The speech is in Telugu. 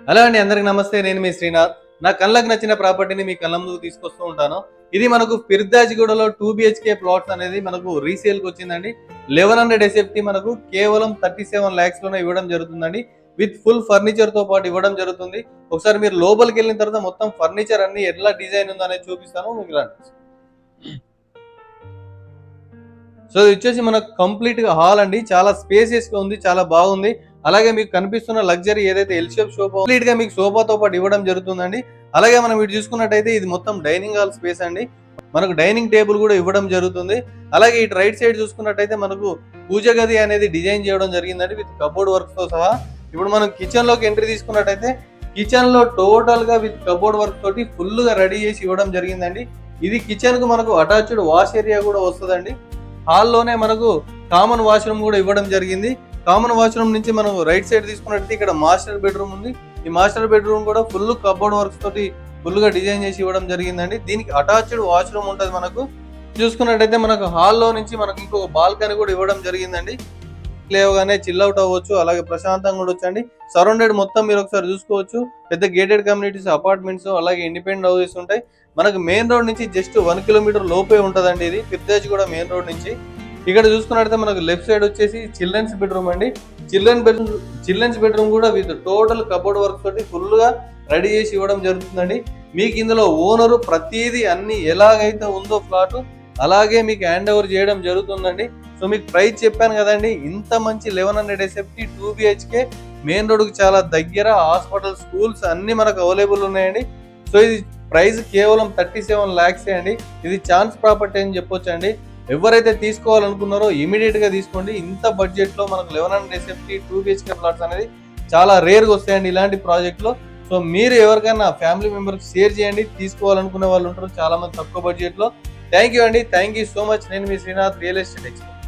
హలో అండి, అందరికి నమస్తే. నేను మీ శ్రీనాథ్. నా కళ్ళకు నచ్చిన ప్రాపర్టీని మీ కళ్ళ ముందుకు తీసుకొస్తూ ఉంటాను. ఇది మనకు ఫిర్దాజిగూడలో 2 బిహెచ్కే ప్లాట్స్ అనేది మనకు రీసేల్కి వచ్చిందండి. 1100 ఎస్ఎఫ్టీ మనకు కేవలం 37 lakhs లోనే ఇవ్వడం జరుగుతుందండి. విత్ ఫుల్ ఫర్నిచర్ తో పాటు ఇవ్వడం జరుగుతుంది. ఒకసారి మీరు లోపలికి వెళ్ళిన తర్వాత మొత్తం ఫర్నిచర్ అన్ని ఎట్లా డిజైన్ ఉందో అనేది చూపిస్తాను మీకు. సో ఇది వచ్చేసి మనకు కంప్లీట్ గా హాల్ అండి. చాలా స్పేసియస్ గా ఉంది, చాలా బాగుంది. అలాగే మీకు కనిపిస్తున్న లగ్జరీ ఏదైతే ఎల్ షేప్ సోఫా కంప్లీట్ గా మీకు సోఫాతో పాటు ఇవ్వడం జరుగుతుందండి. అలాగే మనం ఇటు చూసుకున్నట్టయితే ఇది మొత్తం డైనింగ్ హాల్ స్పేస్ అండి. మనకు డైనింగ్ టేబుల్ కూడా ఇవ్వడం జరుగుతుంది. అలాగే ఇటు రైట్ సైడ్ చూసుకున్నట్టయితే మనకు పూజ గది అనేది డిజైన్ చేయడం జరిగిందండి విత్ కబోర్డ్ వర్క్స్ తో సహా. ఇప్పుడు మనం కిచెన్ లోకి ఎంట్రీ తీసుకున్నట్టయితే కిచెన్ లో టోటల్ గా విత్ కబోర్డ్ వర్క్ తోటి ఫుల్ గా రెడీ చేసి ఇవ్వడం జరిగిందండి. ఇది కిచెన్ కు మనకు అటాచ్డ్ వాష్ ఏరియా కూడా వస్తుందండి. హాల్లోనే మనకు కామన్ వాష్రూమ్ కూడా ఇవ్వడం జరిగింది. కామన్ వాష్రూమ్ నుంచి మనం రైట్ సైడ్ తీసుకున్నట్టు ఇక్కడ మాస్టర్ బెడ్రూమ్ ఉంది. ఈ మాస్టర్ బెడ్రూమ్ కూడా ఫుల్ కబోర్డ్ వర్క్స్ తోటి ఫుల్ గా డిజైన్ చేసి ఇవ్వడం జరిగిందండి. దీనికి అటాచ్డ్ వాష్రూమ్ ఉంటుంది. మనకు చూసుకున్నట్టయితే మనకు హాల్లో నుంచి మనకు ఇంకొక బాల్కనీ కూడా ఇవ్వడం జరిగిందండి. లేవగానే చిల్ అవుట్ అవ్వచ్చు, అలాగే ప్రశాంతంగా ఉండొచ్చు అండి. సరౌండెడ్ మొత్తం మీరు ఒకసారి చూసుకోవచ్చు. పెద్ద గేటెడ్ కమ్యూనిటీస్, అపార్ట్మెంట్స్, అలాగే ఇండిపెండెంట్ హౌసెస్ ఉంటాయి. మనకు మెయిన్ రోడ్ నుంచి జస్ట్ 1 kilometer లోపే ఉంటదండి. ఇది ఫిర్దాజ్ కూడా మెయిన్ రోడ్ నుంచి. ఇక్కడ చూసుకున్నట్లయితే మనకు లెఫ్ట్ సైడ్ వచ్చేసి చిల్డ్రన్స్ బెడ్రూమ్ అండి. చిల్డ్రన్స్ బెడ్రూమ్ కూడా విత్ టోటల్ కబోర్డ్ వర్క్ తోటి ఫుల్ గా రెడీ చేసి ఇవ్వడం జరుగుతుందండి. మీకు ఇందులో ఓనరు ప్రతిదీ అన్ని ఎలాగైతే ఉందో ఫ్లాట్ అలాగే మీకు హ్యాండ్ ఓవర్ చేయడం జరుగుతుందండి. సో మీకు ప్రైస్ చెప్పాను కదండి, ఇంత మంచి 1100 ఎస్ఎఫ్టీ 2 బిహెచ్కే మెయిన్ రోడ్ కి చాలా దగ్గర, హాస్పిటల్, స్కూల్స్ అన్ని మనకు అవైలబుల్ ఉన్నాయండి. సో ఇది ప్రైస్ కేవలం 37 lakhs అండి. ఇది ఛాన్స్ ప్రాపర్టీ అని చెప్పొచ్చు అండి. ఎవరైతే తీసుకోవాలనుకున్నారో ఇమీడియట్ గా తీసుకోండి. ఇంత బడ్జెట్ లో మనకు 1100 ఎస్ఎఫ్టీ 2 బిహెచ్కే ప్లాట్స్ అనేది చాలా రేర్ గా వస్తాయండి ఇలాంటి ప్రాజెక్ట్ లో. సో మీరు ఎవరికైనా ఫ్యామిలీ మెంబర్స్ షేర్ చేయండి, తీసుకోవాలనుకునే వాళ్ళు ఉంటారు చాలా మంది తక్కువ బడ్జెట్ లో. థ్యాంక్ యూ అండి, థ్యాంక్ యూ సో మచ్. నేను మీ శ్రీనాథ్, రియల్ ఎస్టేట్ ఎక్స్పర్ట్.